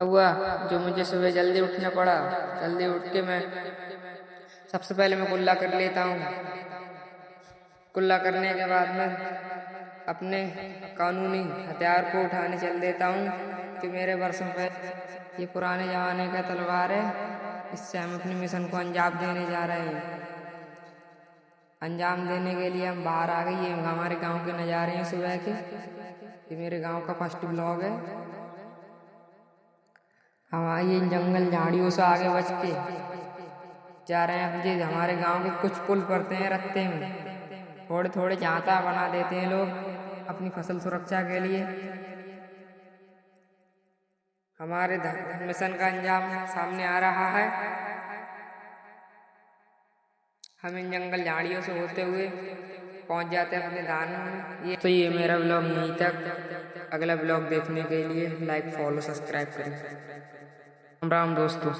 हुआ जो मुझे सुबह जल्दी उठना पड़ा। जल्दी उठ के मैं सबसे पहले मैं कुल्ला कर लेता हूँ। कुल्ला करने के बाद मैं अपने कानूनी हथियार को उठाने चल देता हूँ कि मेरे वर्षों पे ये पुराने जमाने का तलवार है, इससे हम अपने मिशन को अंजाम देने जा रहे हैं। अंजाम देने के लिए हम बाहर आ गए। ये हमारे गांव के नज़ारे हैं सुबह के। ये मेरे गांव का फर्स्ट ब्लॉग है। हम ये जंगल झाड़ियों से आगे बच के जा रहे हैं। ये हमारे गांव के कुछ पुल पड़ते हैं रत्ते में, थोड़े थोड़े झांता बना देते हैं लोग अपनी फसल सुरक्षा के लिए। हमारे मिशन का अंजाम सामने आ रहा है। हम इन जंगल झाड़ियों से होते हुए पहुंच जाते हैं अपने धान में। ये मेरा ब्लॉग यहीं तक। अगला ब्लॉग देखने के लिए लाइक फॉलो सब्सक्राइब करें। राम राम दोस्तों।